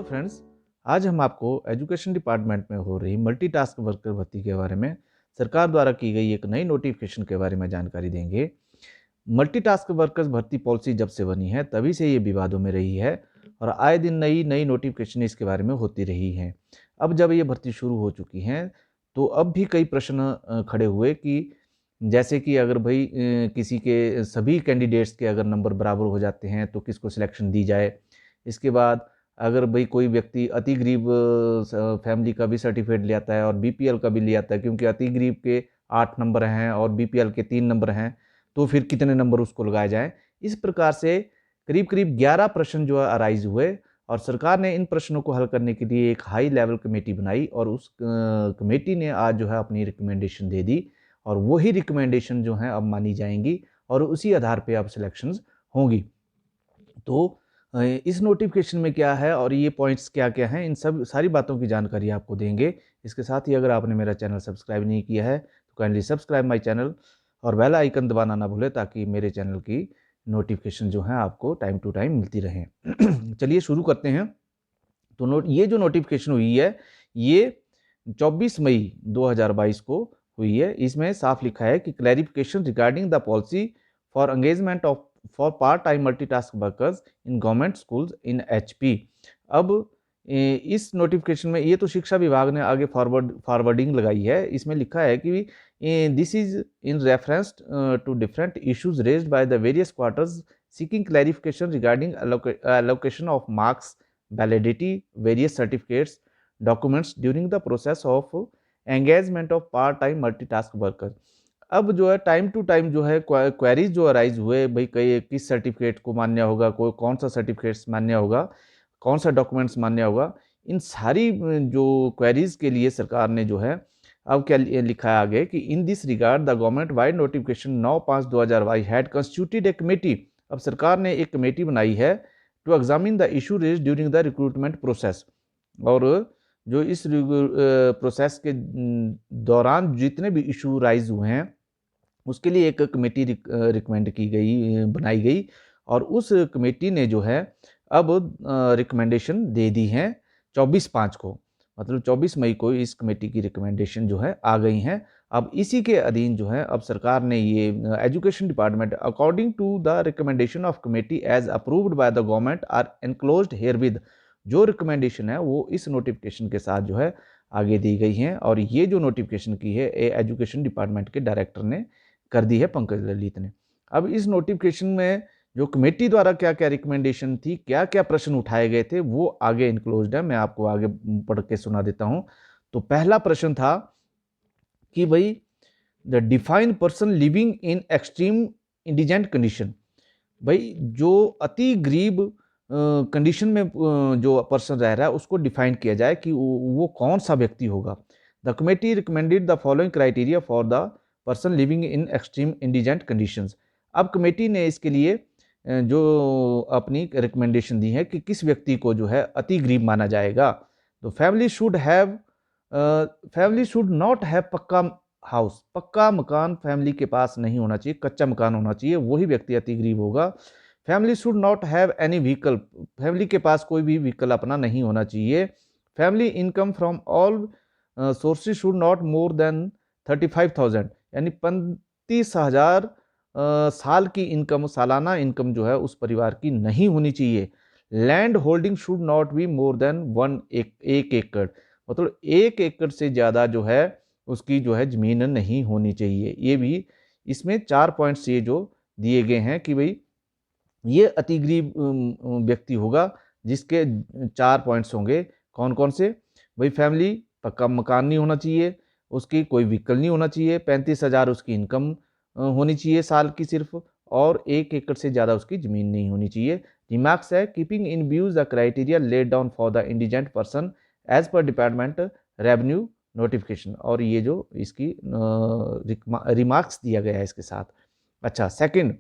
Hello friends, आज हम आपको एजुकेशन डिपार्टमेंट में हो रही मल्टीटास्क वर्कर भर्ती के बारे में सरकार द्वारा की गई एक नई नोटिफिकेशन के बारे में जानकारी देंगे। मल्टीटास्क वर्कर्स भर्ती पॉलिसी जब से बनी है तभी से ये विवादों में रही है और आए दिन नई नई नोटिफिकेशन इसके बारे में होती रही हैं। अब जब ये भर्ती शुरू हो चुकी हैं तो अब भी कई प्रश्न खड़े हुए कि जैसे कि अगर भाई किसी के सभी कैंडिडेट्स के अगर नंबर बराबर हो जाते हैं तो किसको सिलेक्शन दी जाए। इसके बाद अगर भाई कोई व्यक्ति अति गरीब फैमिली का भी सर्टिफिकेट ले आता है और बीपीएल का भी ले आता है, क्योंकि अति गरीब के 8 नंबर हैं और बीपीएल के 3 नंबर हैं, तो फिर कितने नंबर उसको लगाए जाएँ। इस प्रकार से करीब-करीब 11 प्रश्न जो है अराइज़ हुए और सरकार ने इन प्रश्नों को हल करने के लिए एक हाई लेवल कमेटी बनाई और उस कमेटी ने आज जो है अपनी रिकमेंडेशन दे दी और वही रिकमेंडेशन जो हैं अब मानी जाएँगी और उसी आधार पे अब सिलेक्शंस होंगी। तो इस नोटिफिकेशन में क्या है और ये पॉइंट्स क्या-क्या हैं, इन सब सारी बातों की जानकारी आपको देंगे। इसके साथ ही अगर आपने मेरा चैनल सब्सक्राइब नहीं किया है तो काइंडली सब्सक्राइब माय चैनल और बेल आइकन दबाना ना भूलें ताकि मेरे चैनल की नोटिफिकेशन जो है आपको टाइम टू टाइम मिलती रहें। चलिए शुरू करते हैं। तो ये जो नोटिफिकेशन हुई है ये 24 मई 2022 को हुई है। इसमें साफ लिखा है कि clarification regarding the policy for engagement of for part time multitask workers in government schools in HP. अब इस नोटिफिकेशन में ये तो शिक्षा विभाग ने आगे फॉरवर्डिंग लगाई है। इसमें लिखा है कि this is in reference to different issues raised by the various quarters seeking clarification regarding allocation of marks, validity, various certificates, documents during the process of engagement of part time multitask worker. अब जो है time to time जो है queries जो arise हुए, भाई कई किस सर्टिफिकेट को मान्य होगा, कोई कौन सा सर्टिफिकेट्स मान्य होगा, कौन सा डॉक्यूमेंट्स मान्य होगा, इन सारी जो क्वेरीज के लिए सरकार ने जो है अब क्या लिखा है आगे कि in this regard the government vide notification 9/5/2022 had constituted a committee. अब सरकार ने एक कमेटी बनाई है to examine the issue raise during the recruitment process. और जो इस प्रोसेस के दौरान जितने भी इशू राइज हुए हैं उसके लिए एक कमेटी रिकमेंड की गई, बनाई गई और उस कमेटी ने जो है अब रिकमेंडेशन दे दी हैं 24/5 को, मतलब 24 मई को इस कमेटी की रिकमेंडेशन जो है आ गई हैं। अब इसी के अधीन जो है अब सरकार ने ये education department according to the recommendation of committee as approved by the government are enclosed herewith. जो रिकमेंडेशन है वो इस नोटिफिकेशन के साथ जो है आगे दी गई हैं और ये जो नोटिफिकेशन की है एजुकेशन डिपार्टमेंट के डायरेक्टर ने कर दी है, पंकज ललित ने। अब इस नोटिफिकेशन में जो कमेटी द्वारा क्या क्या रिकमेंडेशन थी, क्या क्या प्रश्न उठाए गए थे, वो आगे इनक्लोज्ड है। मैं आपको आगे पढ़ के सुना देता हूं। तो पहला प्रश्न था कि भाई the define person living in extreme indigent condition. भाई जो अति गरीब कंडीशन में जो पर्सन रह रहा है उसको डिफाइन किया जाए कि वो कौन सा व्यक्ति होगा। The committee recommended the following criteria for the person living in extreme indigent conditions. अब कमेटी ने इसके लिए जो अपनी रिकमेंडेशन दी है कि किस व्यक्ति को जो है अति गरीब माना जाएगा। तो फैमिली शुड नॉट हैव पक्का हाउस। पक्का मकान फैमिली के पास नहीं होना चाहिए, कच्चा मकान होना चाहिए, वही व्यक्ति अति गरीब होगा। Family should not have any vehicle. Family के पास कोई भी व्हीकल अपना नहीं होना चाहिए। Family income from all sources should not more than 35,000, यानी 35,000 साल की इनकम, सालाना इनकम जो है उस परिवार की नहीं होनी चाहिए। Land holding should not be more than 1 एकड़, मतलब 1 एकड़ से ज़्यादा जो है उसकी जो है ज़मीन नहीं होनी चाहिए। ये भी इसमें 4 पॉइंट्स ये जो दिए गए हैं कि भाई ये अति गरीब व्यक्ति होगा जिसके 4 पॉइंट्स होंगे। कौन कौन से? भाई फैमिली, पक्का मकान नहीं होना चाहिए, उसकी कोई व्हीकल नहीं होना चाहिए, 35,000 उसकी इनकम होनी चाहिए साल की सिर्फ, और 1 एकड़ से ज़्यादा उसकी ज़मीन नहीं होनी चाहिए। रिमार्क्स है keeping in views the criteria laid down for the indigent person as per department revenue notification. और ये जो इसकी रिमार्क्स दिया गया है इसके साथ। अच्छा, सेकंड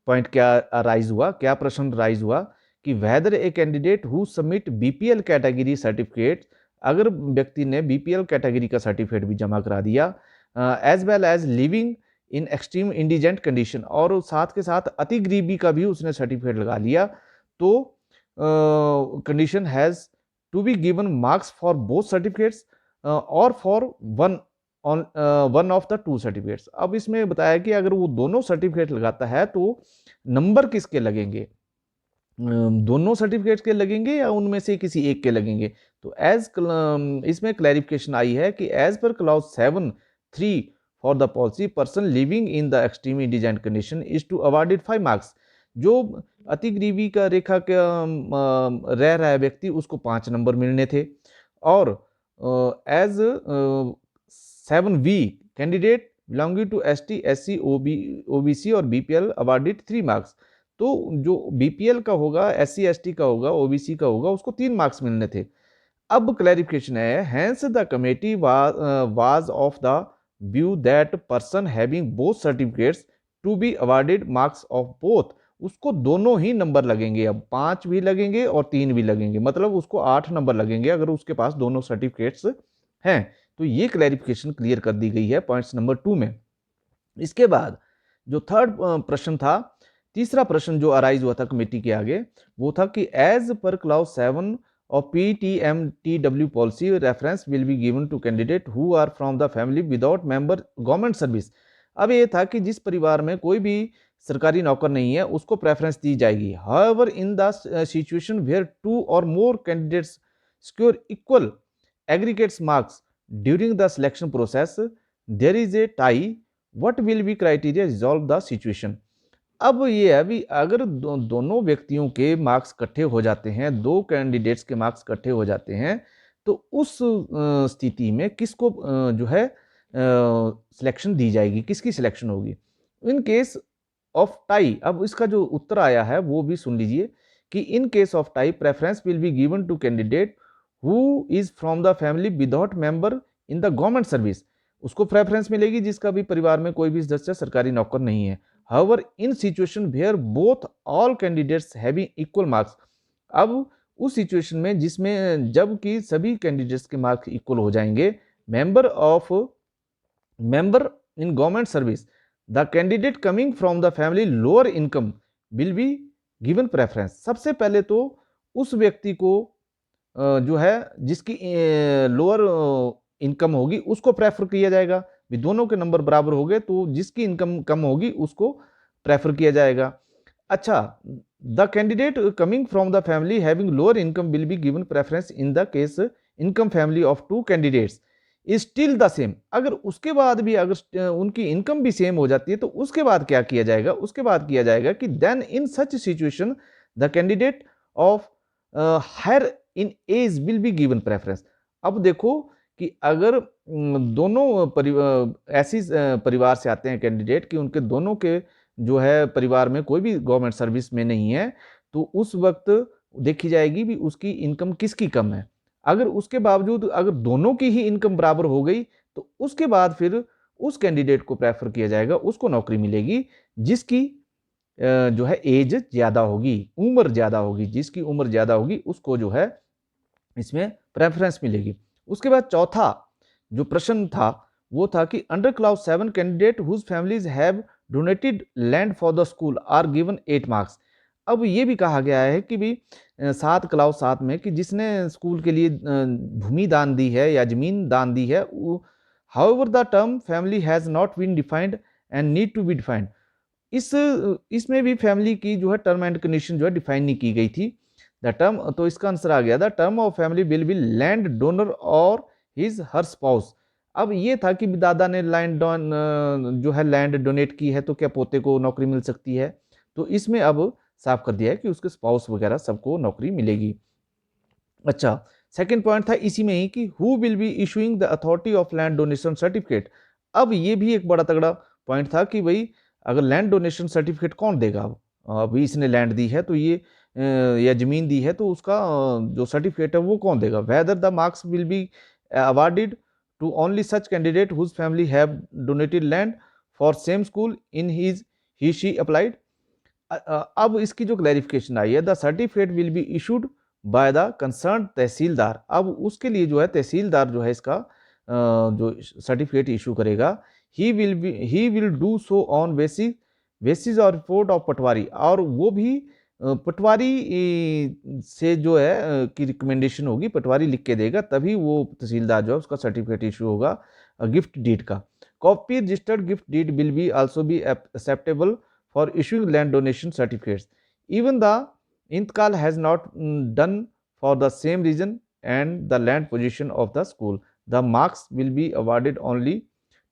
पॉइंट क्या राइज हुआ, क्या प्रश्न राइज हुआ कि whether a candidate who submit BPL category certificate, अगर व्यक्ति ने बीपीएल कैटेगरी का सर्टिफिकेट भी जमा करा दिया as well as living in extreme indigent condition, और साथ के साथ अति गरीबी का भी उसने सर्टिफिकेट लगा लिया, तो condition has to be given marks for both certificates और for one on one of the two certificates. अब इसमें बताया कि अगर वो दोनों सर्टिफिकेट लगाता है तो नंबर किसके लगेंगे, दोनों सर्टिफिकेट्स के लगेंगे या उनमें से किसी एक के लगेंगे। तो इसमें क्लैरिफिकेशन आई है कि as per clause 7(3) for the policy, person living in the extreme indigent condition is to awarded 5 marks. जो अति गरीबी का रेखा के रह रहा है व्यक्ति, उसको 5 नंबर मिलने थे। और as 7(V) candidate belonging to ST, SC, OBC और BPL अवॉर्डेड 3 मार्क्स। तो जो BPL का होगा, SC ST का होगा, OBC का होगा, उसको 3 मार्क्स मिलने थे। अब क्लैरिफिकेशन है, hence the committee was of the view that person having both certificates to be awarded marks of both. उसको दोनों ही नंबर लगेंगे, अब 5 भी लगेंगे और 3 भी लगेंगे, मतलब उसको 8 नंबर लगेंगे अगर उसके पास दोनों सर्टिफिकेट्स हैं। तो ये क्लैरिफिकेशन क्लियर कर दी गई है पॉइंट्स नंबर 2 में। इसके बाद जो थर्ड प्रश्न था, तीसरा प्रश्न जो अराइज हुआ था कमेटी के आगे, वो था कि as per clause 7 of PTMTW policy, reference will be given to candidate who are from the family without member government service। अब ये था कि जिस परिवार में कोई भी सरकारी नौकर नहीं है उसको प्रेफरेंस दी जाएगी। However, in the situation where 2 or more candidates score equal aggregate marks during the selection process, there is a tie. What will be criteria resolve the situation? अब ये है भी, अगर दोनों व्यक्तियों के मार्क्स इकट्ठे हो जाते हैं, 2 कैंडिडेट्स के मार्क्स इकट्ठे हो जाते हैं, तो उस स्थिति में किसको जो है सिलेक्शन दी जाएगी, किसकी सिलेक्शन होगी इन केस ऑफ टाई। अब इसका जो उत्तर आया है वो भी सुन लीजिए कि in case of tie preference will be given to candidate who is from the family without member in the government service. उसको प्रेफरेंस मिलेगी जिसका भी परिवार में कोई भी सदस्य सरकारी नौकर नहीं है। However, in situation where both all candidates having equal marks, अब उस सिचुएशन में जिसमें जबकि सभी कैंडिडेट्स के मार्क्स इक्वल हो जाएंगे, member in government service, the candidate coming from the family lower income will be given preference. सबसे पहले तो उस व्यक्ति को जो है जिसकी लोअर इनकम होगी उसको प्रेफर किया जाएगा। भी दोनों के नंबर बराबर हो गए तो जिसकी इनकम कम होगी उसको प्रेफर किया जाएगा। अच्छा, the candidate coming from the family having lower income will be given preference in the case income family of 2 candidates is still the same. अगर उसके बाद भी अगर उनकी इनकम भी सेम हो जाती है तो उसके बाद क्या किया जाएगा, उसके बाद किया जाएगा कि then in such situation the candidate of higher in age will be given preference. अब देखो कि अगर दोनों ऐसी परिवार से आते हैं कैंडिडेट कि उनके दोनों के जो है परिवार में कोई भी गवर्नमेंट सर्विस में नहीं है, तो उस वक्त देखी जाएगी भी उसकी इनकम किसकी कम है। अगर उसके बावजूद अगर दोनों की ही इनकम बराबर हो गई तो उसके बाद फिर उस कैंडिडेट को प्रेफर किया जाएगा, उसको नौकरी मिलेगी जिसकी जो है एज ज़्यादा होगी, उम्र ज़्यादा होगी, जिसकी उम्र ज़्यादा होगी उसको जो है इसमें प्रेफरेंस मिलेगी। उसके बाद चौथा जो प्रश्न था वो था कि under clause 7 candidate whose families have donated land for the school are given 8 marks. अब ये भी कहा गया है कि भी 7 क्लॉज 7 में कि जिसने स्कूल के लिए भूमि दान दी है या जमीन दान दी है, however the term family has not been defined and need to be defined. इसमें भी फैमिली की जो है टर्म एंड कंडीशन जो है डिफाइन नहीं की गई थी। द टर्म, तो इसका आंसर आ गया the term of family will be land donor और हिज हर स्पाउस। अब ये था कि दादा ने लैंड जो है लैंड डोनेट की है तो क्या पोते को नौकरी मिल सकती है, तो इसमें अब साफ कर दिया है कि उसके स्पाउस वगैरह सबको नौकरी मिलेगी। अच्छा, सेकंड पॉइंट था इसी में ही कि who will be issuing the authority of land donation certificate. अब ये भी एक बड़ा तगड़ा पॉइंट था कि भाई अगर लैंड डोनेशन सर्टिफिकेट कौन देगा। अभी इसने लैंड दी है तो ये या जमीन दी है तो उसका जो सर्टिफिकेट है वो कौन देगा। Whether the marks will be awarded to only such candidate whose family have donated land for same school in he she applied. अब इसकी जो क्लैरिफिकेशन आई है, the certificate will be issued by the concern tehsildar. अब उसके लिए जो है तहसीलदार जो है इसका जो सर्टिफिकेट इशू करेगा, he will do so on basis और रिपोर्ट ऑफ पटवारी, और वो भी पटवारी से जो है की रिकमेंडेशन होगी, पटवारी लिख के देगा, तभी वो तहसीलदार जो है उसका सर्टिफिकेट इशू होगा गिफ्ट डीड का। Copy registered gift deed will be also be acceptable for issuing land donation certificates even the intkal has not done for the same reason and the land position of the school. The marks will be awarded only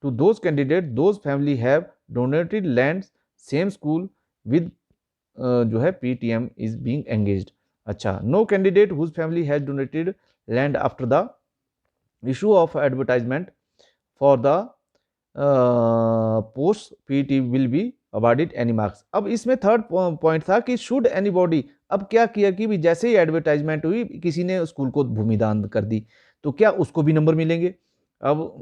to those candidates those family have donated land same school with जो है PTM is being engaged. अच्छा, no candidate whose family has donated land after the issue of advertisement for the post PT will be awarded any marks. अब इसमें third point था कि should anybody, अब क्या किया कि भी जैसे ही एडवर्टाइजमेंट हुई किसी ने स्कूल को भूमिदान कर दी तो क्या उसको भी नंबर मिलेंगे। अब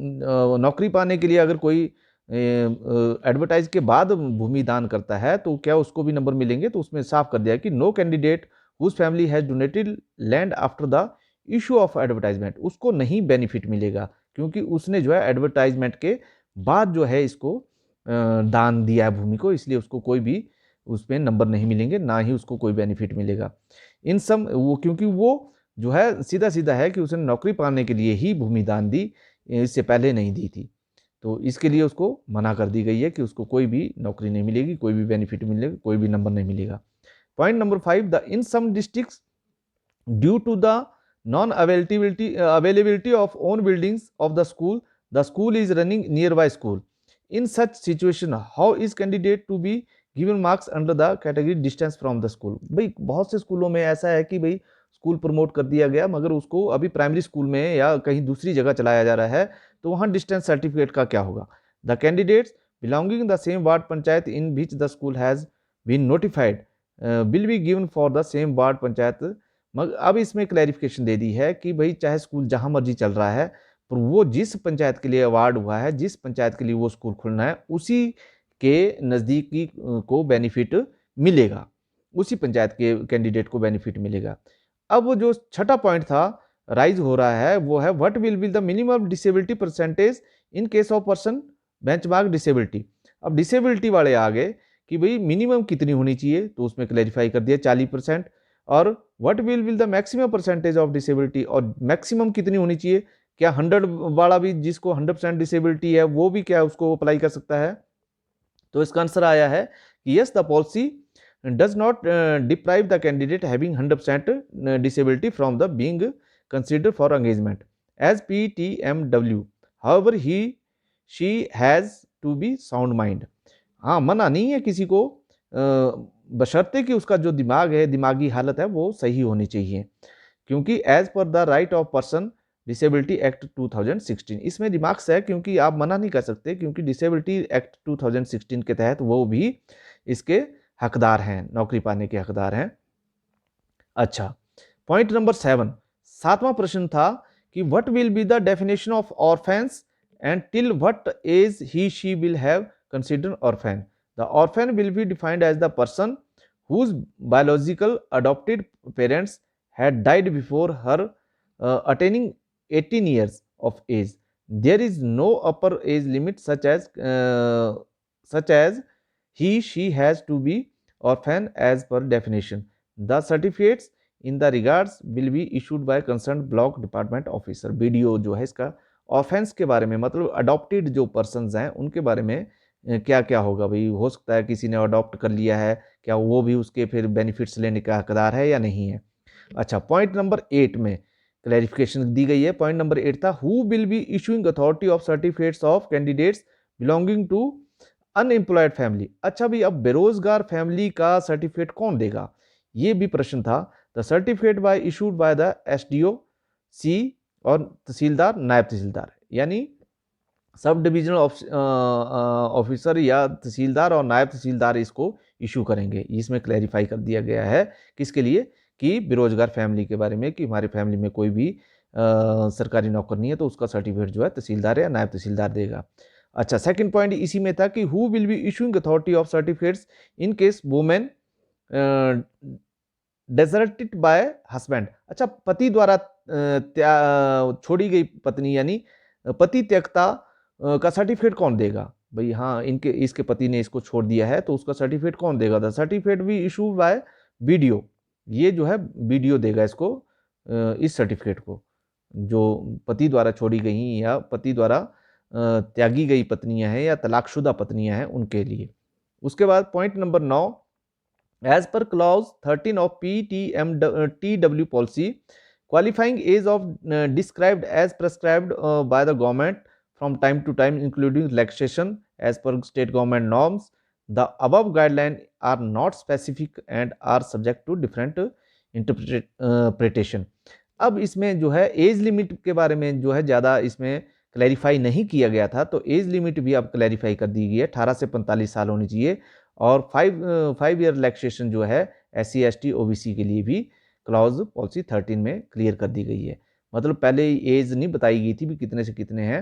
नौकरी पाने के लिए अगर कोई एडवर्टाइज के बाद भूमिदान करता है तो क्या उसको भी नंबर मिलेंगे, तो उसमें साफ कर दिया कि no candidate whose family has donated land after the issue of advertisement, उसको नहीं बेनिफिट मिलेगा क्योंकि उसने जो है एडवर्टाइजमेंट के बाद जो है इसको दान दिया है भूमि को, इसलिए उसको कोई भी उसमें नंबर नहीं मिलेंगे, ना ही उसको कोई बेनिफिट मिलेगा। इन सम वो क्योंकि वो जो है सीधा सीधा है कि उसने नौकरी पाने के लिए ही भूमि दान दी, इससे पहले नहीं दी थी, तो इसके लिए उसको मना कर दी गई है कि उसको कोई भी नौकरी नहीं मिलेगी, कोई भी बेनिफिट मिलेगा, कोई भी नंबर नहीं मिलेगा। Point number 5, the in some districts due to the non availability of own buildings of the school is running nearby school. In such situation, how is candidate to be given marks under the category distance from the school? भाई बहुत से स्कूलों में ऐसा है कि भाई school promote कर दिया गया मगर उसको अभी प्राइमरी स्कूल में या कहीं दूसरी जगह चलाया जा रहा है, तो वहाँ डिस्टेंस सर्टिफिकेट का क्या होगा। The candidates belonging the same ward panchayat in which the school has been notified will be given for the same ward panchayat. मगर अब इसमें क्लैरिफिकेशन दे दी है कि भाई चाहे स्कूल जहाँ मर्जी चल रहा है पर वो जिस पंचायत के लिए अवार्ड हुआ है, जिस पंचायत के लिए वो स्कूल खुलना है, उसी के नज़दीकी को बेनिफिट मिलेगा, उसी पंचायत के कैंडिडेट को बेनिफिट मिलेगा। अब वो जो छठा पॉइंट था राइज हो रहा है वो है what will be the minimum disability percentage in case of person benchmark disability. अब डिसेबिलिटी वाले आ गए कि भाई मिनिमम कितनी होनी चाहिए, तो उसमें क्लैरिफाई कर दिया 40%। और what will be the maximum percentage of disability, और मैक्सिमम कितनी होनी चाहिए, क्या 100 वाला भी जिसको 100% डिसेबिलिटी है वो भी क्या उसको अप्लाई कर सकता है। तो इसका आंसर आया है कि yes the policy does not deprive the candidate having 100% disability from the being considered for engagement as PTMW, however he she has to be sound mind. हाँ, मना नहीं है किसी को, बशर्ते कि उसका जो दिमाग है, दिमागी हालत है वो सही होनी चाहिए, क्योंकि as per the right of person disability act 2016, इसमें रिमार्क्स है क्योंकि आप मना नहीं कर सकते, क्योंकि डिसेबिलिटी एक्ट 2016 के तहत वो भी इसके हकदार हैं, नौकरी पाने के हकदार हैं। अच्छा, पॉइंट नंबर 7, सातवां प्रश्न था कि what will be the definition of orphans and till what age he she will have considered orphan. The orphan will be defined as the person whose biological adopted parents had died before her attaining 18 years of age. There is no upper age limit such as he she has to be orphan as per definition. The certificates in the regards will be issued by concerned block department officer. BDO जो है इसका offence के बारे में, मतलब adopted जो persons हैं उनके बारे में क्या क्या होगा। भाई हो सकता है किसी ने अडॉप्ट कर लिया है, क्या वो भी उसके फिर बेनिफिट्स लेने का हकदार है या नहीं है। अच्छा, पॉइंट नंबर 8 में क्लैरिफिकेशन दी गई है। पॉइंट नंबर 8 था who will be issuing authority of certificates of candidates belonging to unemployed family. अच्छा भाई, अब बेरोजगार फैमिली का सर्टिफिकेट कौन देगा, ये भी प्रश्न था। The certificate bye issued by the SDO सी और तहसीलदार, नायब तहसीलदार, यानी सब डिविजनल ऑफिसर या तहसीलदार और नायब तहसीलदार इसको इशू करेंगे। इसमें क्लैरिफाई कर दिया गया है किसके लिए, कि बेरोजगार फैमिली के बारे में, कि हमारी फैमिली में कोई भी सरकारी नौकर नहीं है तो उसका सर्टिफिकेट जो है तहसीलदार या नायब तहसीलदार देगा। अच्छा, सेकंड पॉइंट इसी में था कि who will be issuing authority of certificates in case women deserted bye husband. अच्छा, पति द्वारा छोड़ी गई पत्नी यानी पति त्यक्ता का सर्टिफिकेट कौन देगा। भाई हाँ, इसके पति ने इसको छोड़ दिया है तो उसका सर्टिफिकेट कौन देगा। द सर्टिफिकेट भी इशू बाय बीडीओ, ये जो है बीडीओ देगा इसको, इस सर्टिफिकेट को, जो पति द्वारा छोड़ी गई या पति द्वारा त्यागी गई पत्नियां हैं या तलाकशुदा पत्नियां हैं उनके लिए। उसके बाद point number 9, as per clause 13 of PTMTW policy, qualifying age of described as prescribed by the government from time to time, including relaxation as per state government norms. The above guidelines are not specific and are subject to different interpretation. अब इसमें जो है age limit के बारे में जो है ज़्यादा इसमें क्लैरिफाई नहीं किया गया था, तो एज लिमिट भी अब क्लैरिफाई कर दी गई है, 18 से 45 साल होनी चाहिए। और 5 ईयर रिलैक्सेशन जो है SC ST OBC के लिए भी क्लॉज पॉलिसी 13 में क्लियर कर दी गई है। मतलब पहले एज नहीं बताई गई थी भी कितने से कितने हैं,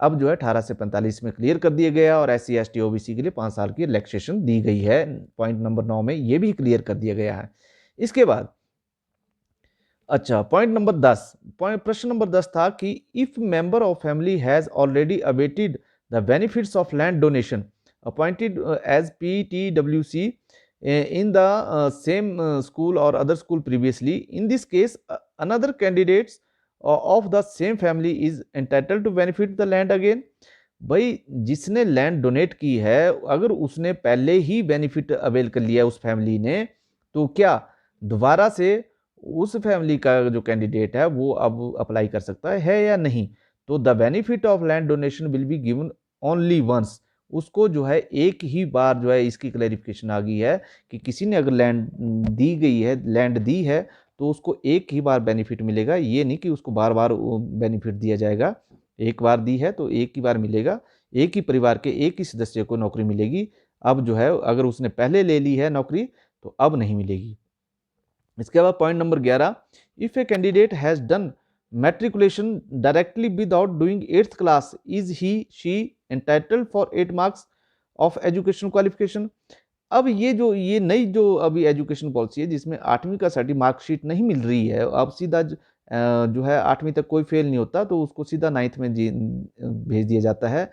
अब जो है 18 से 45 में क्लियर कर दिया गया और SC ST OBC के लिए 5 साल की रिलैक्सेशन दी गई है। पॉइंट नंबर 9 में ये भी क्लियर कर दिया गया है। इसके बाद अच्छा, पॉइंट नंबर 10, प्रश्न नंबर 10 था कि if member of family has already awaited the benefits of land donation appointed as PTWC in the same school or other school previously, in this case another candidates of the same family is entitled to benefit the land again. भाई जिसने land donate की है अगर उसने पहले ही benefit avail कर लिया उस फैमिली ने, तो क्या दोबारा से उस फैमिली का जो कैंडिडेट है वो अब अप्लाई कर सकता है या नहीं? तो the benefit of land donation will be given only once, उसको जो है एक ही बार जो है इसकी क्लैरिफिकेशन आ गई है कि किसी ने अगर लैंड दी गई है, लैंड दी है, तो उसको एक ही बार बेनिफिट मिलेगा। ये नहीं कि उसको बार बार बेनिफिट दिया जाएगा, एक बार दी है तो एक ही बार मिलेगा, एक ही परिवार के एक ही सदस्य को नौकरी मिलेगी। अब जो है अगर उसने पहले ले ली है नौकरी तो अब नहीं मिलेगी। इसके बाद point number 11, if a candidate has done matriculation directly without doing 8th class, is he she entitled for 8 marks of education qualification. अब ये नई जो अभी एजुकेशन पॉलिसी है जिसमें 8वीं का मार्कशीट नहीं मिल रही है, अब सीधा जो है 8वीं तक कोई फेल नहीं होता तो उसको सीधा 9th में भेज दिया जाता है,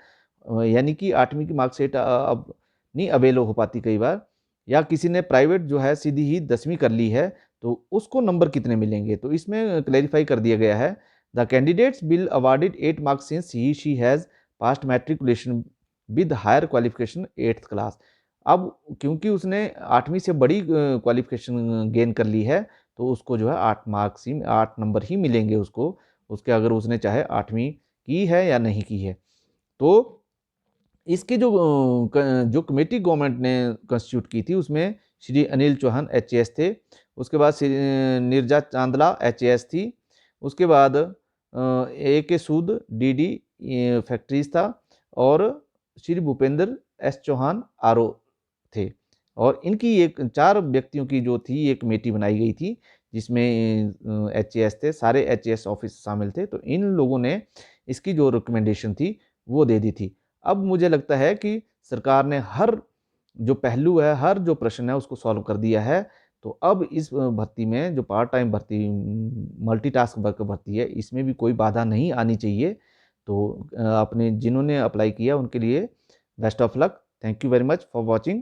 यानी कि 8वीं की मार्कशीट अब नहीं अवेल हो पाती कई बार, या किसी ने प्राइवेट जो है सीधी ही 10वीं कर ली है तो उसको नंबर कितने मिलेंगे? तो इसमें क्लैरिफाई कर दिया गया है, the candidates will awarded 8 marks since he she has passed matriculation with higher qualification 8th class. अब क्योंकि उसने 8वीं से बड़ी क्वालिफिकेशन गेन कर ली है तो उसको जो है 8 नंबर ही मिलेंगे उसको, उसके अगर उसने चाहे 8वीं की है या नहीं की है। तो इसकी जो कमेटी गवर्नमेंट ने कंस्टिट्यूट की थी उसमें श्री अनिल चौहान HAS थे, उसके बाद श्री नीरजा चांदला HAS थी, उसके बाद AK सूद DD फैक्ट्रीज था और श्री भूपेंद्र S चौहान RO थे। और इनकी एक 4 व्यक्तियों की जो थी एक कमेटी बनाई गई थी जिसमें HAS थे, सारे HAS ऑफिस शामिल थे। तो इन लोगों ने इसकी जो रिकमेंडेशन थी वो दे दी थी। अब मुझे लगता है कि सरकार ने हर जो पहलू है, हर जो प्रश्न है उसको सॉल्व कर दिया है। तो अब इस भर्ती में जो पार्ट टाइम भर्ती मल्टीटास्क वर्कर भर्ती है इसमें भी कोई बाधा नहीं आनी चाहिए। तो अपने जिन्होंने अप्लाई किया उनके लिए best of luck. Thank you very much for watching.